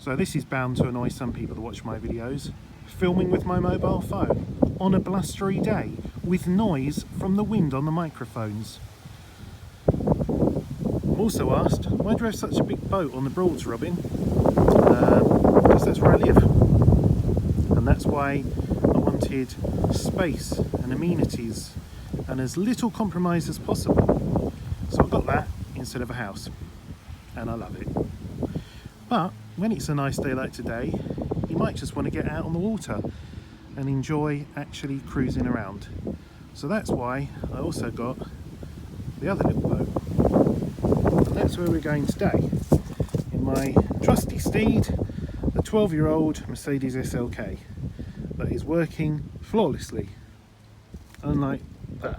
So this is bound to annoy some people that watch my videos. Filming with my mobile phone on a blustery day with noise from the wind on the microphones. I'm also asked, why do you have such a big boat on the Broads, Robin? Because that's where I live. And that's why I wanted space and amenities and as little compromise as possible. So I got that instead of a house. And I love it. But when it's a nice day like today, you might just want to get out on the water and enjoy actually cruising around. So that's why I also got the other little boat. And that's where we're going today, in my trusty steed, the 12-year-old Mercedes SLK, that is working flawlessly, unlike that,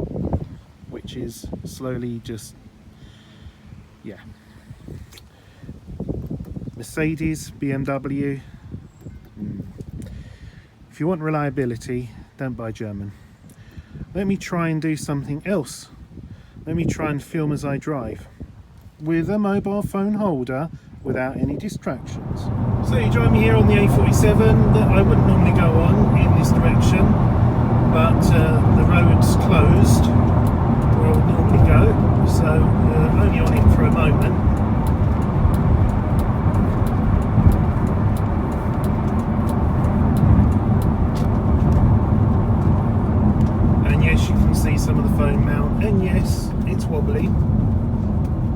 which is slowly just, yeah. Mercedes, BMW. If you want reliability, don't buy German. Let me try and do something else. Let me try and film as I drive with a mobile phone holder without any distractions. So you join me here on the A47 that I wouldn't normally go on in this direction, but the road's closed where I would normally go, so only on it for a moment. See some of the phone mount, and yes, it's wobbly,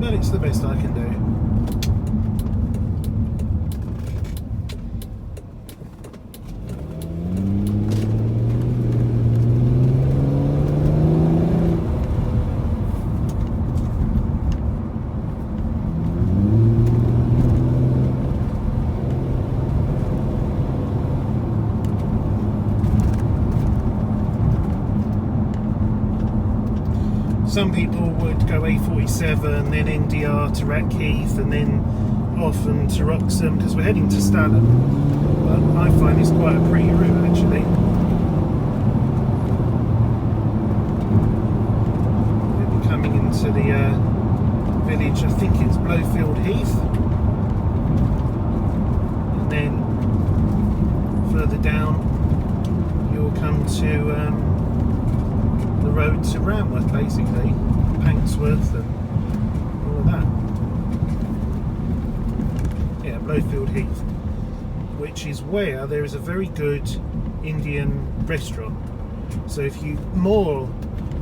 but it's the best I can do. Some people would go A47, then NDR to Rackheath, and then off and to Wroxham, because we're heading to Stalham. But I find it's quite a pretty route, actually. We'll be coming into the village, I think it's Blowfield Heath. And then further down, you'll come to the road to Ramworth, basically, Panksworth and all of that. Yeah, Blowfield Heath, which is where there is a very good Indian restaurant. So if you moor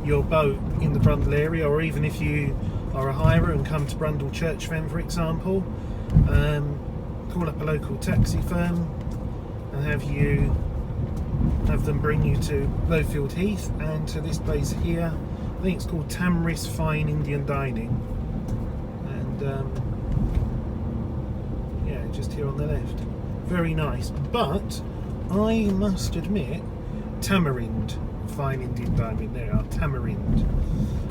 your boat in the Brundle area, or even if you are a hirer and come to Brundle Church Fen, for example, call up a local taxi firm and have them bring you to Blowfield Heath and to this place here. I think it's called Tamris Fine Indian Dining, and yeah, just here on the left. Very nice, but I must admit, Tamarind Fine Indian Dining, there are Tamarind.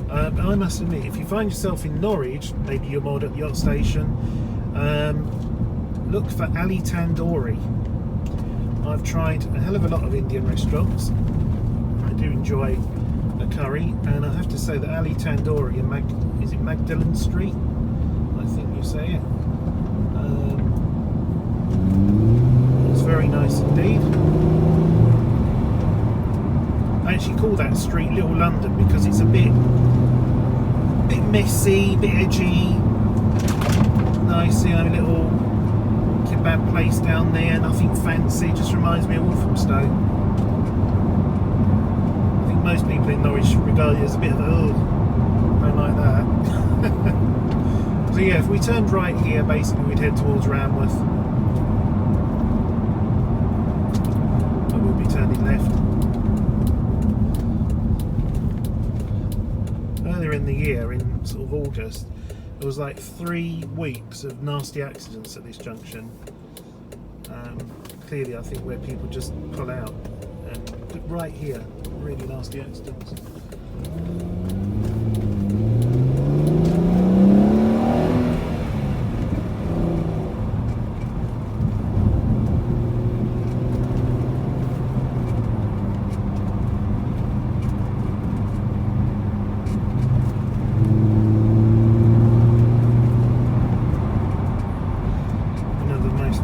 But I must admit, if you find yourself in Norwich, maybe you're moored at the yacht station, look for Ali Tandoori. I've tried a hell of a lot of Indian restaurants. I do enjoy a curry, and I have to say that Ali Tandoori in is it Magdalen Street? I think you say it. It's very nice indeed. I actually call that street Little London because it's a bit messy, a bit edgy. Nice, little kebab place down there, nothing fancy, just reminds me of Walthamstow. I think most people in Norwich regard it as a bit of a, don't like that. So yeah, if we turned right here, basically we'd head towards Ramworth. I will be turning left. Earlier in the year, in sort of August, there was like 3 weeks of nasty accidents at this junction. Clearly, I think where people just pull out, and right here, really nasty accidents.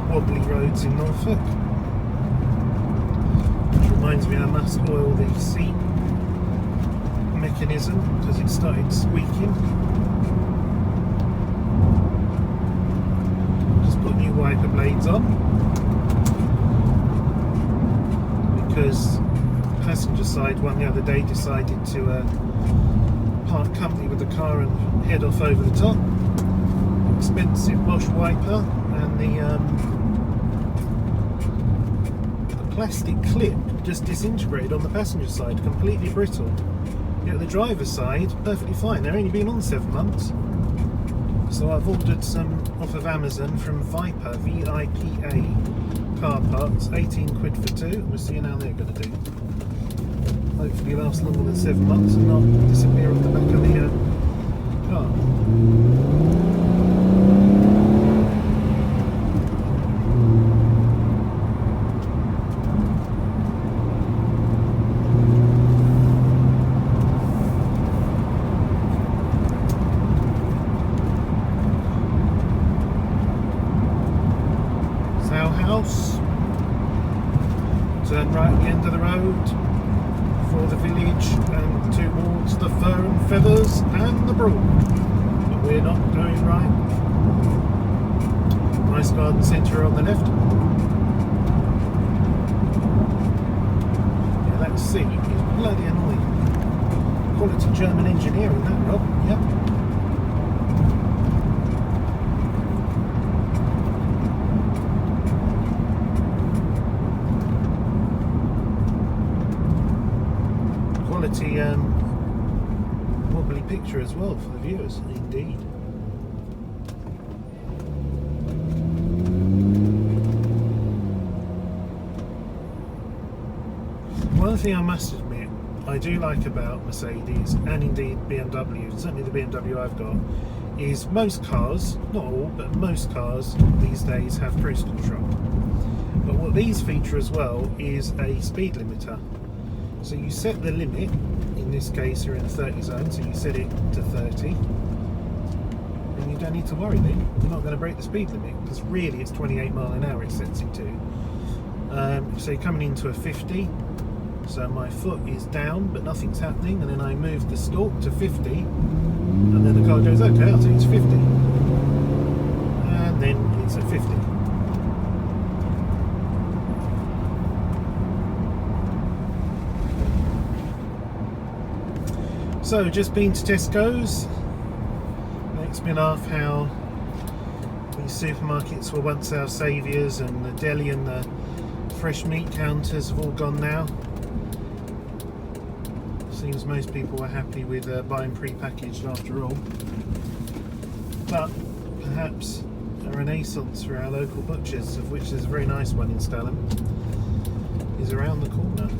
wobbly roads in Norfolk. Which reminds me I must oil the seat mechanism because it started squeaking. Just put new wiper blades on because passenger side one the other day decided to part company with the car and head off over the top. Expensive Bosch wiper, and the plastic clip just disintegrated on the passenger side, completely brittle. Yet the driver's side, perfectly fine. They've only been on 7 months. So I've ordered some off of Amazon from Vipa, V-I-P-A, car parts, 18 quid for 2, and we'll see how they're going to do. Hopefully last longer than 7 months and not disappear off the back of the car. Turn right at the end of the road for the village and towards the fur and feathers and the broad. But we're not going right. Nice garden centre on the left. Yeah, that seat is bloody annoying. Quality German engineering, that, Rob. Yep. Quality wobbly picture as well for the viewers, indeed. One thing I must admit I do like about Mercedes and indeed BMW, certainly the BMW I've got, is most cars, not all, but most cars these days have cruise control. But what these feature as well is a speed limiter. So you set the limit, in this case you're in the 30 zone, so you set it to 30, and you don't need to worry then, you're not going to break the speed limit, because really it's 28 mile an hour it sets it to. So you're coming into a 50, so my foot is down but nothing's happening, and then I move the stalk to 50, and then the car goes, okay, I'll take it to 50, and then it's at 50. So, just been to Tesco's. Makes me laugh how these supermarkets were once our saviours, and the deli and the fresh meat counters have all gone now. Seems most people were happy with buying pre-packaged after all. But perhaps a renaissance for our local butchers, of which there's a very nice one in Stalham, is around the corner.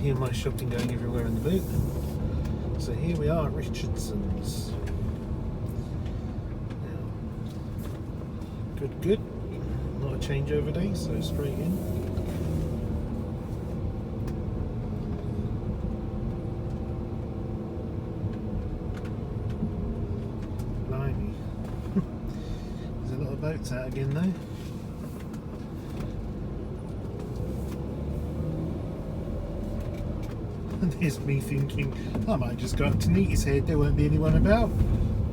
Hear my shopping going everywhere in the boot. So here we are at Richardson's. Now, good. Not a changeover day, so straight in. Blimey. There's a lot of boats out again though. There's me thinking, I might just go up to Neaty's Head, there won't be anyone about.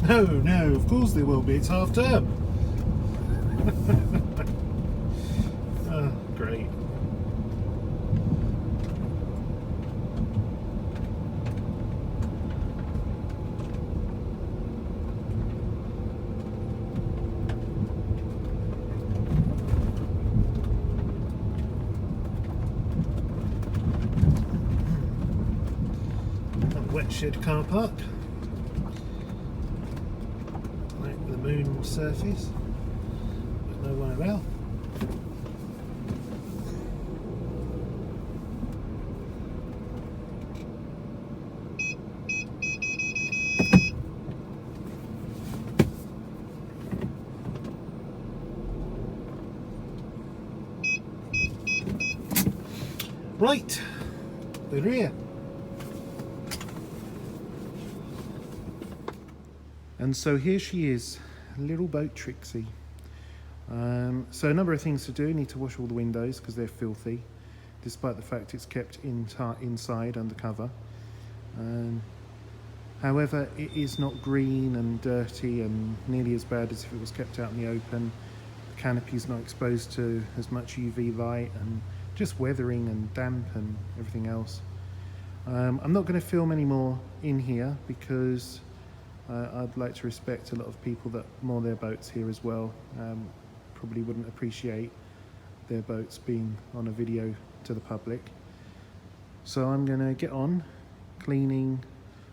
No, of course there will be, it's half term. Oh, great. Wet shed car park, like the moon surface, but no one about. Right, we're here. And so here she is, little boat Trixie. So a number of things to do. Need to wash all the windows because they're filthy, despite the fact it's kept inside under cover. However, it is not green and dirty and nearly as bad as if it was kept out in the open. The canopy's not exposed to as much UV light and just weathering and damp and everything else. I'm not going to film any more in here because I'd like to respect a lot of people that moor their boats here as well. Probably wouldn't appreciate their boats being on a video to the public. So I'm going to get on cleaning,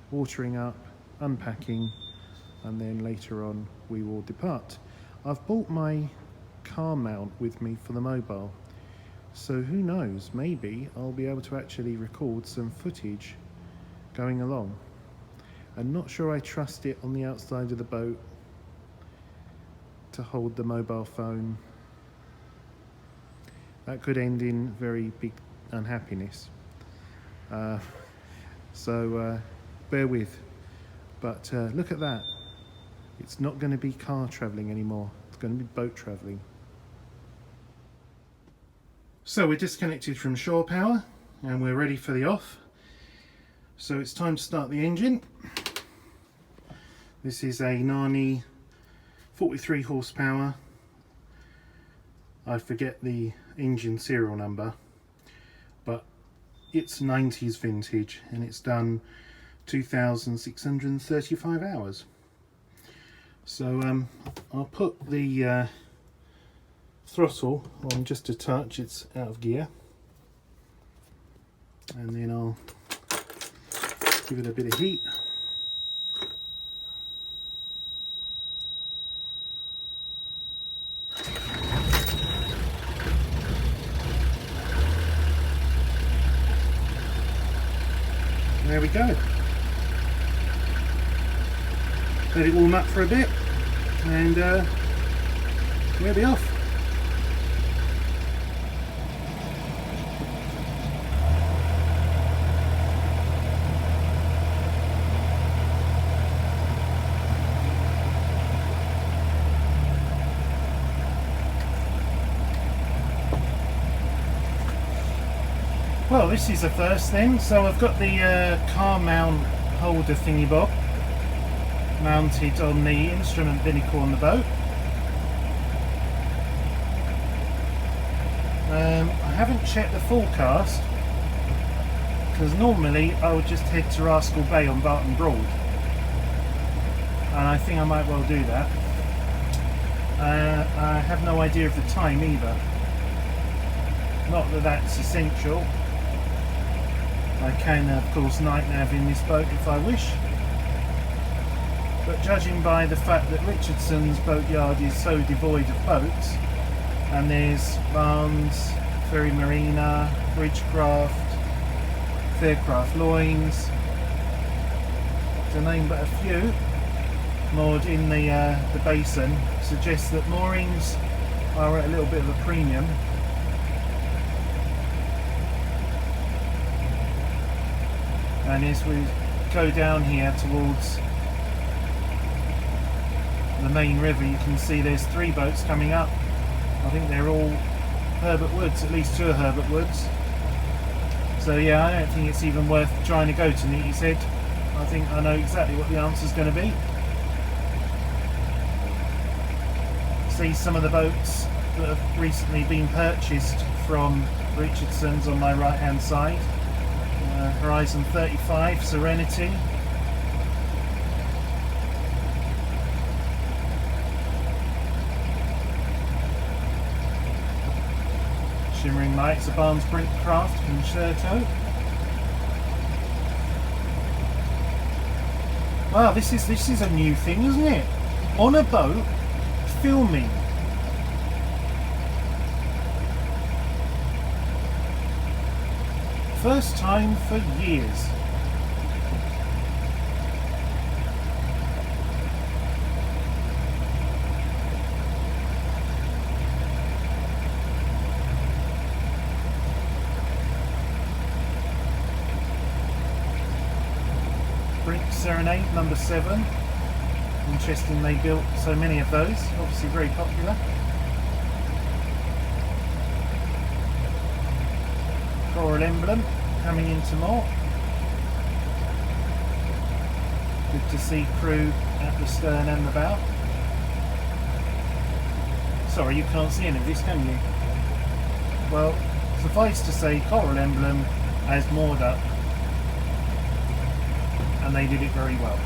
watering up, unpacking, and then later on we will depart. I've bought my car mount with me for the mobile, so who knows, maybe I'll be able to actually record some footage going along. I'm not sure I trust it on the outside of the boat to hold the mobile phone. That could end in very big unhappiness. So bear with. But look at that. It's not going to be car travelling anymore. It's going to be boat travelling. So we're disconnected from shore power and we're ready for the off. So it's time to start the engine. This is a Nani 43 horsepower. I forget the engine serial number, but it's 90s vintage and it's done 2,635 hours. So I'll put the throttle on just a touch, it's out of gear, and then I'll give it a bit of heat. There we go. Let it warm up for a bit and we'll be off. Well, this is the first thing. So I've got the car mount holder thingy bob mounted on the instrument binnacle on the boat. I haven't checked the forecast because normally I would just head to Rascal Bay on Barton Broad, and I think I might well do that. I have no idea of the time either. Not that that's essential. I can of course night nav in this boat if I wish, but judging by the fact that Richardson's boatyard is so devoid of boats, and there's Barnes, Ferry Marina, Bridgecraft, Faircraft Loynes, to name but a few, moored in the basin, suggests that moorings are at a little bit of a premium. And as we go down here towards the main river, you can see there's 3 boats coming up. I think they're all Herbert Woods, at least 2 are Herbert Woods. So yeah, I don't think it's even worth trying to go to Neatishead. I think I know exactly what the answer's going to be. See some of the boats that have recently been purchased from Richardson's on my right hand side. Horizon 35 Serenity, Shimmering Lights, a Barnes Brinkcraft Concerto. Wow, this is a new thing, isn't it? On a boat, filming. First time for years. Brink Serenade number 7. Interesting they built so many of those, obviously very popular. coral emblem coming into more. Good to see crew at the stern and the bow. Sorry, you can't see any of this, can you? Well, suffice to say, coral emblem has moored up, and they did it very well.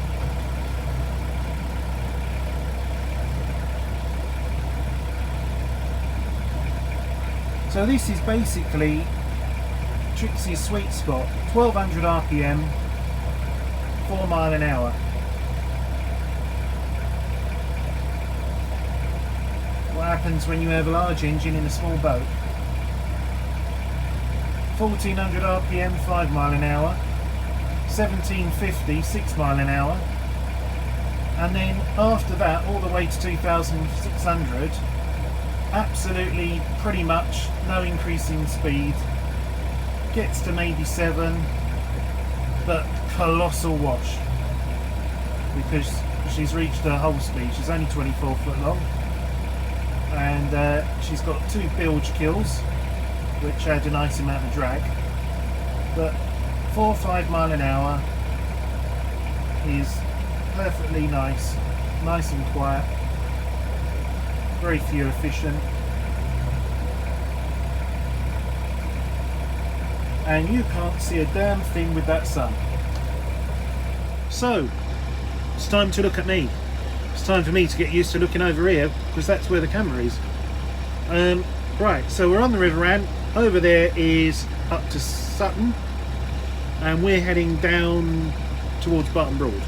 So this is basically Trixie's sweet spot, 1200 RPM, 4 mile an hour. What happens when you have a large engine in a small boat? 1400 RPM, 5 mile an hour, 1750, 6 mile an hour, and then after that all the way to 2600, absolutely pretty much no increase in speed, gets to maybe 7, but colossal wash because she's reached her whole speed. She's only 24 foot long, and she's got 2 bilge kills which add a nice amount of drag, but 4 or 5 mile an hour is perfectly nice and quiet, very fuel efficient, and you can't see a damn thing with that sun. So it's time to look at me. It's time for me to get used to looking over here because that's where the camera is. Right, so we're on the River Rant. Over there is up to Sutton, and we're heading down towards Barton Broad.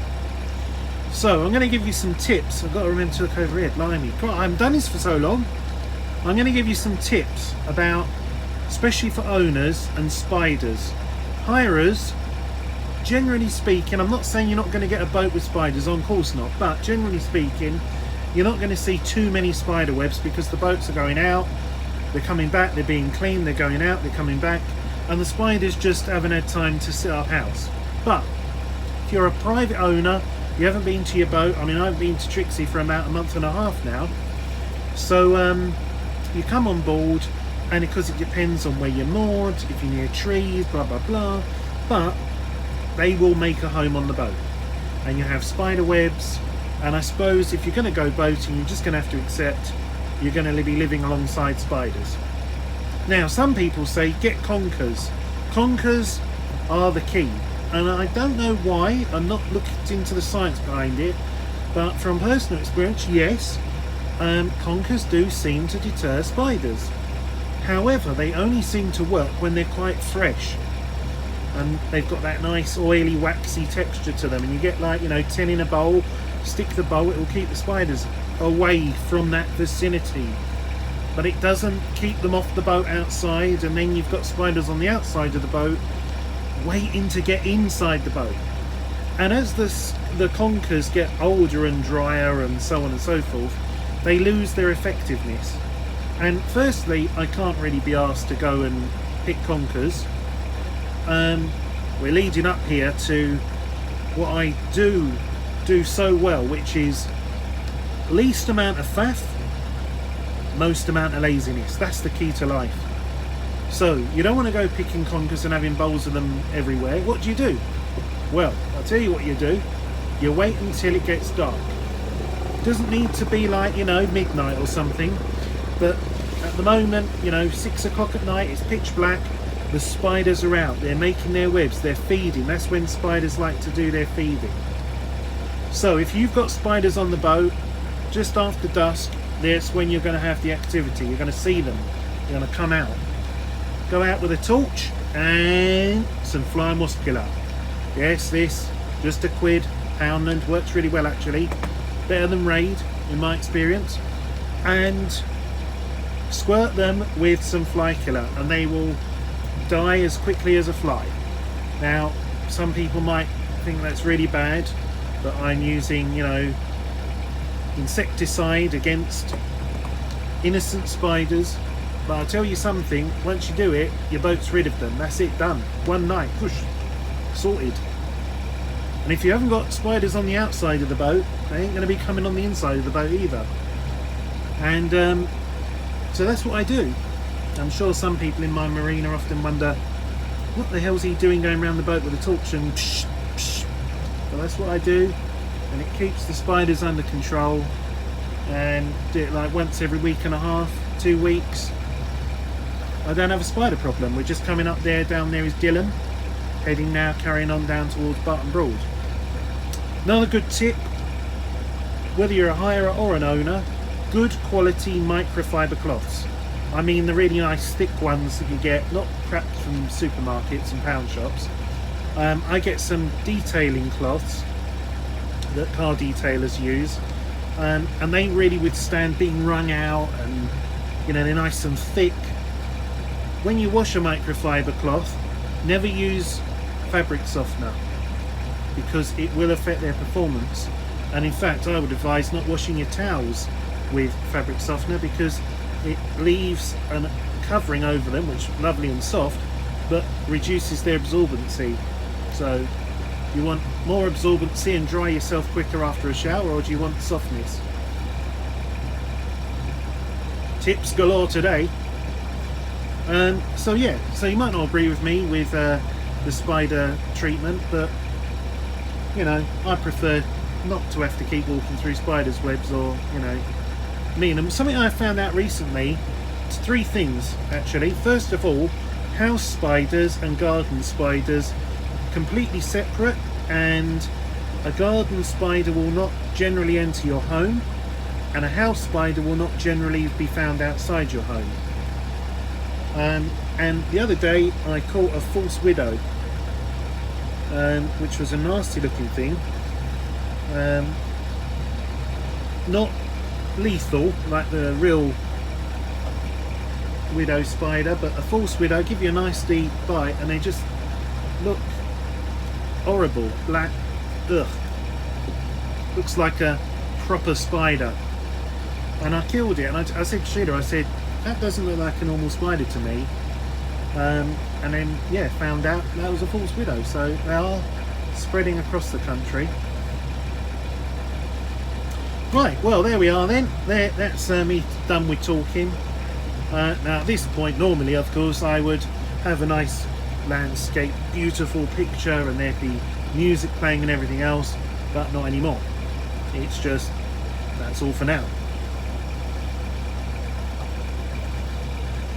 So I'm going to give you some tips. I've got to remember to look over here. Blimey, I haven't done this for so long. I'm going to give you some tips about, especially for owners and spiders. Hirers, generally speaking, I'm not saying you're not going to get a boat with spiders, on course not, but generally speaking, you're not going to see too many spider webs because the boats are going out, they're coming back, they're being cleaned, they're going out, they're coming back, and the spiders just haven't had time to sit up house. But if you're a private owner, you haven't been to your boat, I mean I've been to Trixie for about a month and a half now, so you come on board, and because it depends on where you're moored, if you're near trees, blah blah blah, but they will make a home on the boat, and you have spider webs. And I suppose if you're going to go boating, you're just going to have to accept you're going to be living alongside spiders. Now some people say get conkers. Conkers are the key, and I don't know why, I'm not looking into the science behind it, but from personal experience, yes, conkers do seem to deter spiders. However, they only seem to work when they're quite fresh and they've got that nice oily waxy texture to them, and you get like 10 in a bowl, stick the bowl, it will keep the spiders away from that vicinity, but it doesn't keep them off the boat outside, and then you've got spiders on the outside of the boat waiting to get inside the boat. And as the conkers get older and drier and so on and so forth, they lose their effectiveness. And firstly, I can't really be asked to go and pick conkers. We're leading up here to what I do so well, which is least amount of faff, most amount of laziness. That's the key to life. So you don't want to go picking conkers and having bowls of them everywhere. What do? Well, I'll tell you what you do. You wait until it gets dark. It doesn't need to be like midnight or something, but at the moment 6 o'clock at night, it's pitch black, the spiders are out, they're making their webs, they're feeding. That's when spiders like to do their feeding. So if you've got spiders on the boat just after dusk, that's when you're going to have the activity. You're going to see them, they're going to come out. Go out with a torch and some fly muscular. Yes, this just £1, Poundland, works really well actually, better than Raid in my experience, and squirt them with some fly killer and they will die as quickly as a fly. Now some people might think that's really bad, but I'm using insecticide against innocent spiders. But I'll tell you something, once you do it, your boat's rid of them. That's it, done. One night, push, sorted. And if you haven't got spiders on the outside of the boat, they ain't going to be coming on the inside of the boat either. And so that's what I do. I'm sure some people in my marina often wonder what the hell's he doing going around the boat with a torch and psh, psh. Well, that's what I do, and it keeps the spiders under control. And do it like once every week and a half, 2 weeks. I don't have a spider problem. We're just coming up there. Down there is Dylan, heading now, carrying on down towards Barton Broad. Another good tip, whether you're a hirer or an owner, good quality microfiber cloths. I mean the really nice thick ones that you get, not crap from supermarkets and pound shops. I get some detailing cloths that car detailers use, and they really withstand being wrung out, and you know, they're nice and thick. When you wash a microfiber cloth, never use fabric softener, because it will affect their performance. And in fact, I would advise not washing your towels with fabric softener, because it leaves a covering over them, which is lovely and soft, but reduces their absorbency. So you want more absorbency and dry yourself quicker after a shower, or do you want softness? Tips galore today. So yeah, so you might not agree with me with the spider treatment, but you know, I prefer not to have to keep walking through spiders' webs, or you know, and something I found out recently. It's 3 things actually. First of all, house spiders and garden spiders completely separate, and a garden spider will not generally enter your home, and a house spider will not generally be found outside your home. And the other day I caught a false widow, which was a nasty looking thing, not lethal like the real widow spider, but a false widow give you a nice deep bite, and they just look horrible, black, ugh, looks like a proper spider. And I killed it, and I said to Sheila, I said, that doesn't look like a normal spider to me. And then yeah, found out that was a false widow. So they are spreading across the country. Right, well there we are then. That's me done with talking. Now at this point, normally of course I would have a nice landscape, beautiful picture, and there'd be music playing and everything else, but not anymore. It's just, that's all for now.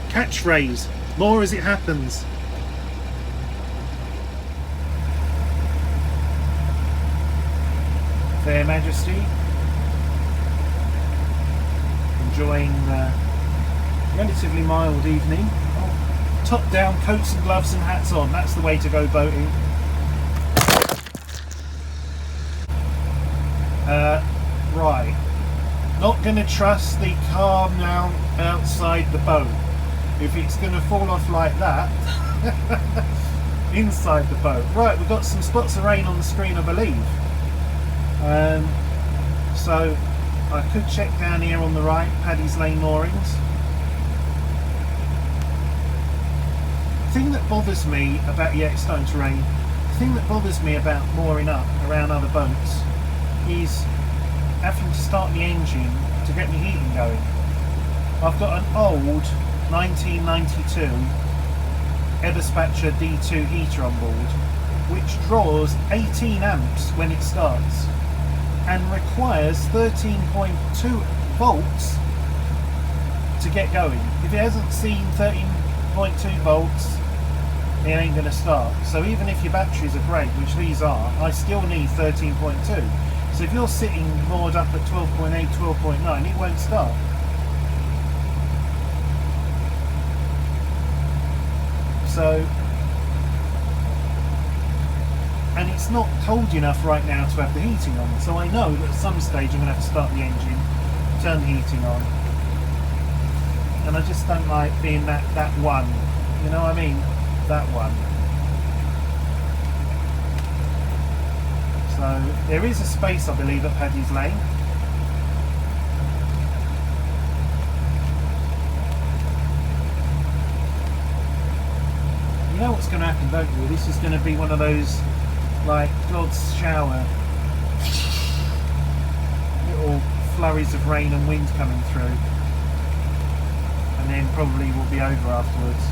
Catchphrase, more as it happens. Fair Majesty, enjoying the relatively mild evening. Oh, top down, coats and gloves and hats on, that's the way to go boating. Right, not going to trust the car mount outside the boat. If it's going to fall off like that, inside the boat. Right, we've got some spots of rain on the screen, I believe. So I could check down here on the right, Paddy's Lane moorings. The thing that bothers me about, yeah, it's starting to rain. The thing that bothers me about mooring up around other boats is having to start the engine to get my heating going. I've got an old 1992 Eberspacher D2 heater on board, which draws 18 amps when it starts and requires 13.2 volts to get going. If it hasn't seen 13.2 volts, it ain't going to start. So even if your batteries are great, which these are, I still need 13.2. So if you're sitting moored up at 12.8, 12.9, it won't start. So, and it's not cold enough right now to have the heating on, so I know that at some stage I'm going to have to start the engine, turn the heating on, and I just don't like being that one, you know what I mean, that one. So there is a space, I believe, at Paddy's Lane. You know what's going to happen, don't you? This is going to be one of those, like, God's shower. Little flurries of rain and wind coming through. And then probably will be over afterwards.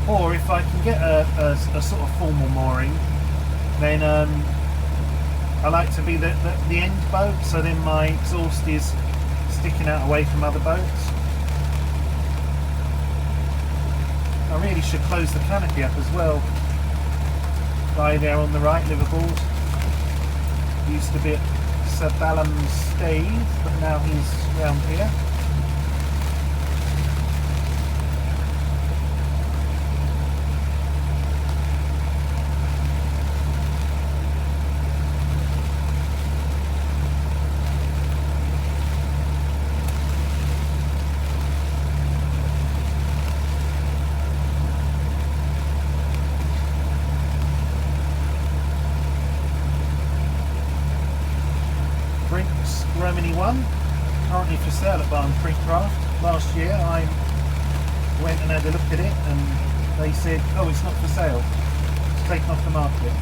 Or if I can get a sort of formal mooring, then I like to be the end boat, so then my exhaust is sticking out away from other boats. I really should close the canopy up as well. Guy there on the right, liveaboard, used to be at Sir Ballum's stays, but now he's round here. Romany 1, currently for sale at Barnes Creek Craft. Last year I went and had a look at it and they said, oh, it's not for sale, it's taken off the market.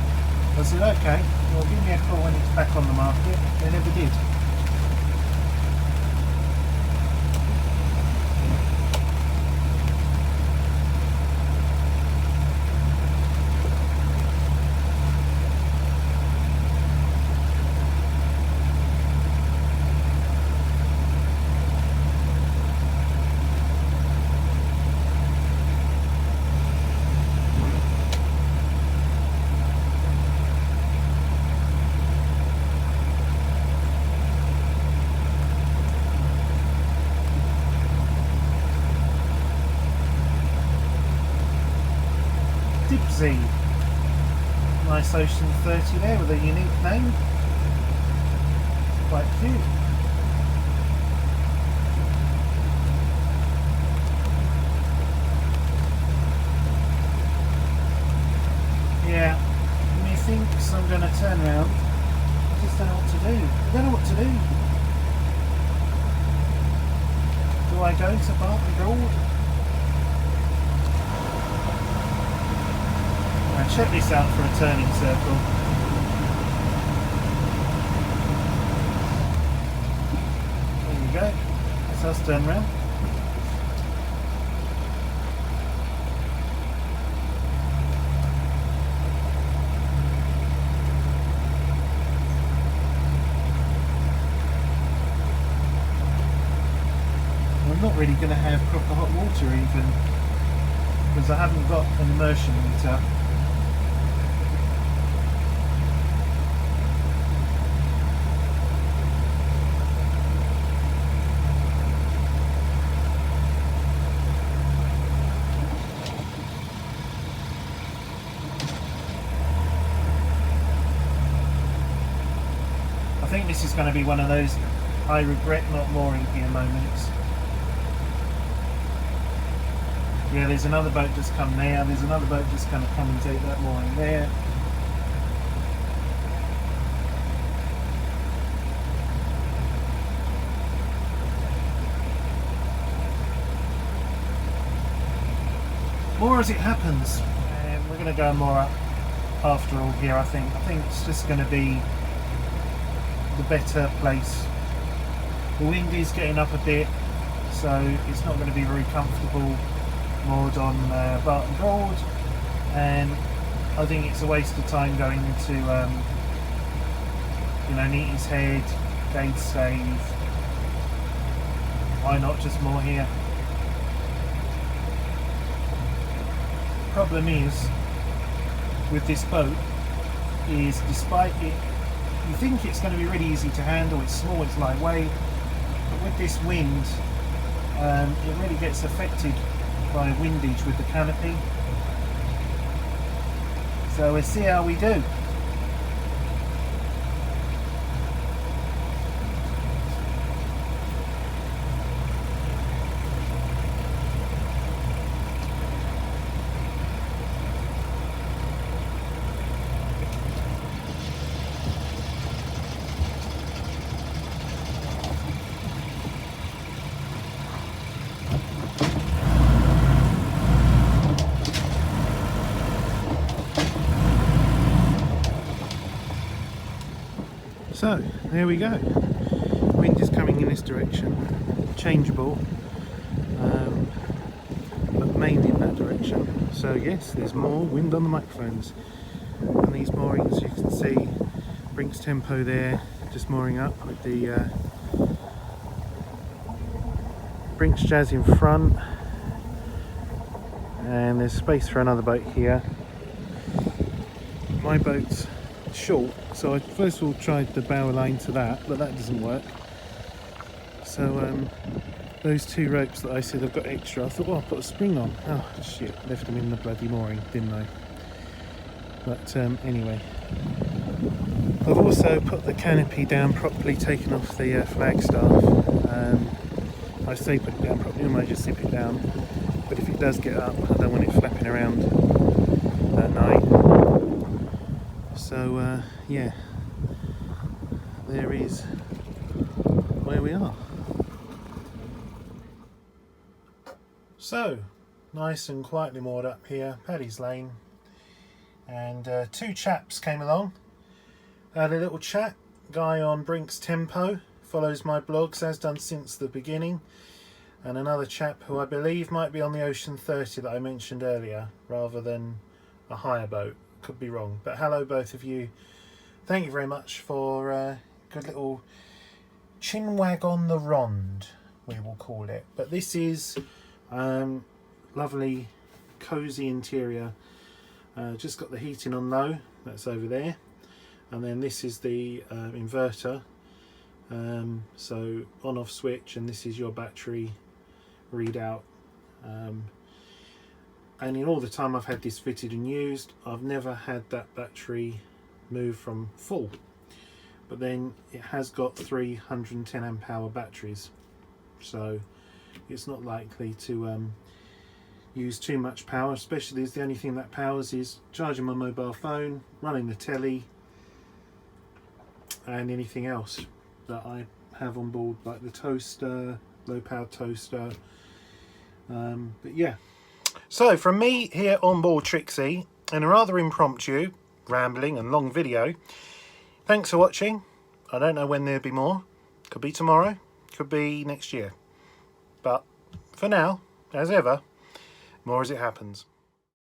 I said, okay, well give me a call when it's back on the market. They never did. Dipsy. Nice Ocean 30 there with a unique name. Quite cute. Yeah, methinks I'm going to turn around. I just don't know what to do. I don't know what to do. Do I go to Barton Broad? Check this out for a turning circle. There you go. That's us turn round. I'm not really going to have proper hot water even, because I haven't got an immersion meter. I think this is going to be one of those I regret not mooring here moments. Yeah, there's another boat just come there, there's another boat just going to come and take that mooring there. More as it happens, and we're going to go more up after all here. I think it's just going to be the better place. The wind is getting up a bit, so it's not going to be very comfortable moored on Barton Broad, and I think it's a waste of time going to Neaty's Head, Gade Stave. Why not just moor here? The problem is with this boat is, despite it, you think it's going to be really easy to handle, it's small, it's lightweight, but with this wind it really gets affected by windage with the canopy. So we'll see how we do. So there we go. Wind is coming in this direction, changeable, but mainly in that direction. So yes, there's more wind on the microphones. And these moorings, you can see Brink's Tempo there, just mooring up with the Brink's Jazz in front. And there's space for another boat here. My boat's short, so I first of all tried the bow line to that, but that doesn't work. So those two ropes that I said I've got extra, I thought, well, I'll put a spring on. Oh shit, left them in the bloody mooring, didn't I? But anyway, I've also put the canopy down properly, taken off the flagstaff. I say put it down properly, I might just zip it down, but if it does get up, I don't want it flapping around at night. So yeah, there is where we are. So, nice and quietly moored up here, Paddy's Lane, and two chaps came along. Had a little chat. Guy on Brink's Tempo, follows my blogs, has done since the beginning, and another chap who I believe might be on the Ocean 30 that I mentioned earlier, rather than a hire boat. Could be wrong, but hello both of you. Thank you very much for a good little chinwag on the rond, we will call it. But this is lovely cozy interior. Just got the heating on low, that's over there, and then this is the inverter, so on off switch, and this is your battery readout. And in all the time I've had this fitted and used, I've never had that battery move from full. But then it has got 310 amp hour batteries, so it's not likely to use too much power, especially as the only thing that powers is charging my mobile phone, running the telly, and anything else that I have on board, like the toaster, low power toaster. But yeah. So from me here on board Trixie, in a rather impromptu, rambling and long video, thanks for watching. I don't know when there'll be more. Could be tomorrow, could be next year. But for now, as ever, more as it happens.